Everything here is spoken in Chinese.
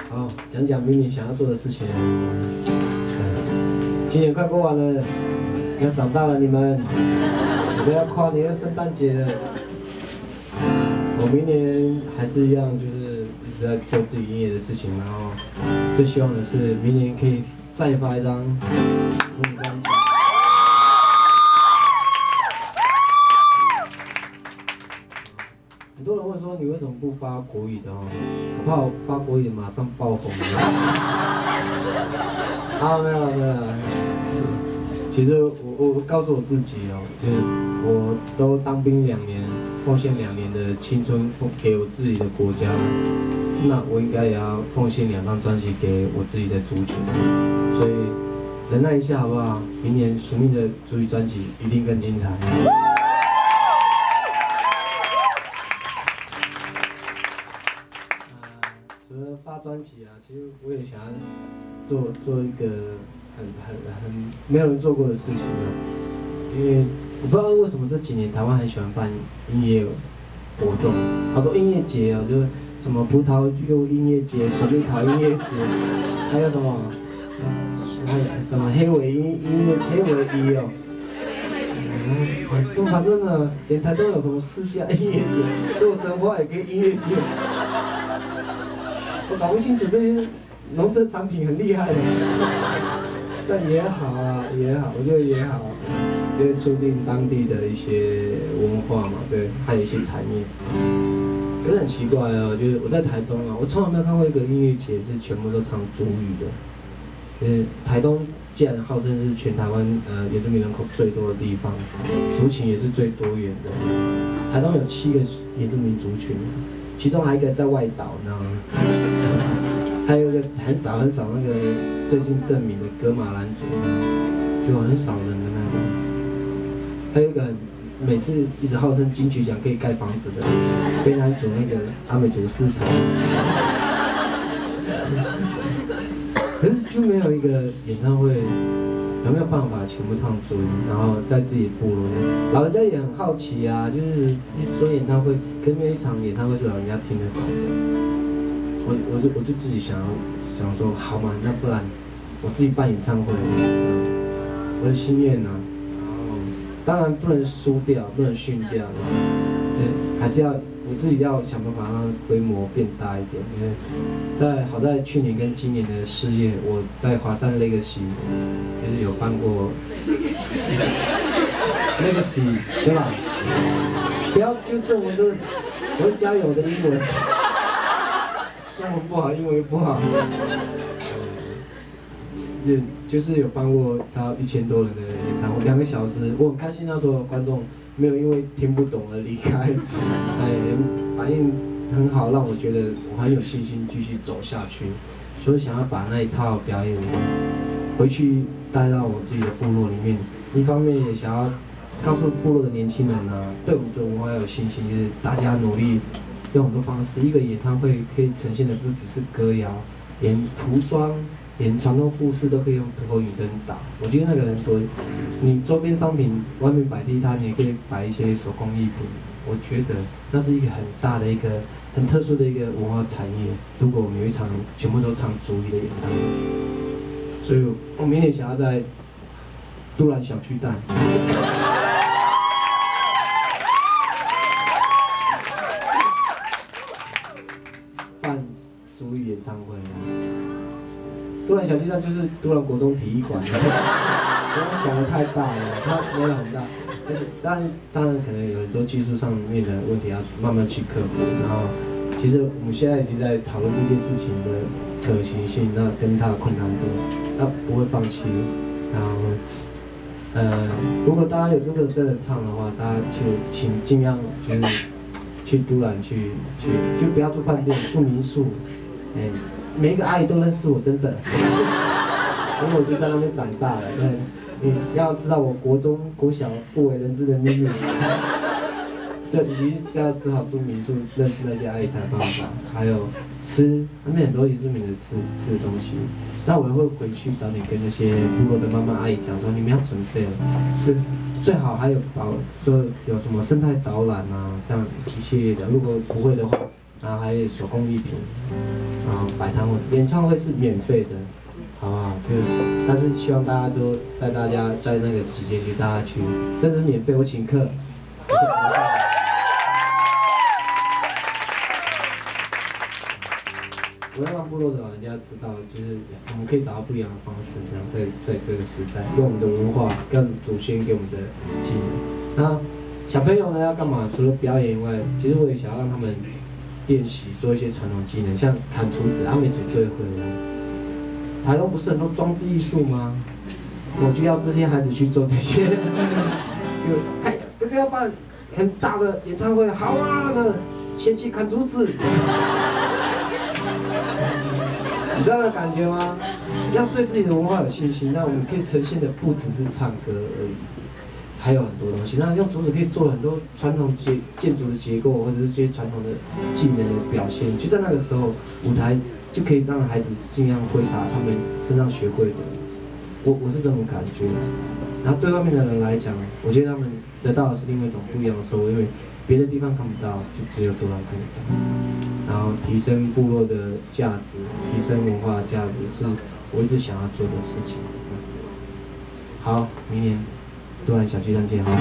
好，讲讲明年想要做的事情。今年快过完了，要长大了，你们，准备要跨年、圣诞节了。我明年还是一样，就是一直在做自己音乐的事情，然后最希望的是明年可以再发一张专辑。很多人问说你为什么不发国语的哦？我怕我发国语马上爆红。啊，没有没有，其实我告诉我自己哦，就是我都当兵2年，奉献2年的青春给我自己的国家，那我应该也要奉献2张专辑给我自己的族群，所以忍耐一下好不好？明年署名的族语专辑一定更精彩。除了发专辑啊，其实我也想要做一个很没有人做过的事情啊，因为我不知道为什么这几年台湾很喜欢办音乐活动，好多音乐节哦，就是什么葡萄柚音乐节、水蜜桃音乐节，还有什么黑尾一哦。反正呢，连台东有什么4家音乐节，洛神花也可以音乐节。我搞不清楚这些农特产品很厉害的，但也好啊，也好，我觉得也好，因为促进当地的一些文化嘛，对，还有一些产业。可是很奇怪哦，就是我在台东啊，我从来没有看过一个音乐节是全部都唱族语的。台东既然号称是全台湾原住民人口最多的地方，族群也是最多元的。台东有7个原住民族群，其中还有一个在外岛，你知道吗？还有一个很少那个最近证明的噶玛兰族，就很少人的那种。还有一个每次一直号称金曲奖可以盖房子的卑南族那个阿美族的4重。可是就没有一个演唱会，有没有办法全部唱族语，然后在自己部落？老人家也很好奇啊，就是一说演唱会，跟没有一场演唱会是老人家听得懂的。我就自己想说，好嘛，那不然我自己办演唱会，我的心愿呢、然后当然不能输掉，不能逊掉，还是要我自己要想办法让规模变大一点。因为好在去年跟今年的事业，我在华山 Legacy 就是有办过Legacy 对吧？不要纠正我的，我会加油的英文。中文不好，英文不好。就是有办过超1000多人的演唱会，2个小时，我很开心，那时候观众没有因为听不懂而离开，反应很好，让我觉得我很有信心继续走下去，所以想要把那一套表演回去带到我自己的部落里面，一方面也想要告诉部落的年轻人啊，对我们的文化要有信心，就是大家努力用很多方式，一个演唱会可以呈现的不只是歌谣，连服装。连传统故事都可以用投影灯打，我觉得那个很多。你周边商品外面摆地摊，你也可以摆一些手工艺品。我觉得那是一个很大的一个很特殊的一个文化产业。如果我们有一场全部都唱族语的演唱会，所以我明年想要在都兰小巨蛋。办族语演唱会。都兰小巨蛋就是都兰国中体育馆，不要想得太大了，它没有很大，而且当然可能有很多技术上面的问题要慢慢去克服。然后，其实我们现在已经在讨论这件事情的可行性，那跟它的困难度，那不会放弃。然后，如果大家如果真的唱的话，大家就请尽量就是去都兰去，就不要住饭店，住民宿，每一个阿姨都认识我，真的，因为我就在那边长大了。对，你要知道我国中、国小不为人知的秘密，就你要只好住民宿，认识那些阿姨才办法。还有吃，那边很多原住民的吃的东西。那我也会回去早点跟那些部落的妈妈阿姨讲说，你们要准备了，就最好还有说有什么生态导览啊，这样一系列的。如果不会的话，然后还有手工艺品，然后摆摊位，演唱会是免费的，好不好？但是希望大家都大家在那个时间去，大家去，这是免费，我请客。我要让部落的老人家知道，就是我们可以找到不一样的方式，这样在这个时代，用我们的文化跟祖先给我们的技能。那小朋友呢要干嘛？除了表演以外，其实我也想要让他们练习做一些传统技能，像砍竹子，阿美族最会了。台东不是很多装置艺术吗？我就要这些孩子去做这些，就开这个要办很大的演唱会，好啊，那先去砍竹子。你知道那感觉吗？要对自己的文化有信心，那我们可以呈现的不只是唱歌而已，还有很多东西。那用竹子可以做很多传统建筑的结构，或者是这些传统的技能的表现。就在那个时候，舞台就可以让孩子尽量挥洒他们身上学会的。我是这种感觉。然后对外面的人来讲，我觉得他们得到的是另外一种不一样的收获，因为别的地方看不到，就只有多兰看得到。然后提升部落的价值，提升文化的价值，是我一直想要做的事情。好，明年多兰小巨蛋见，好。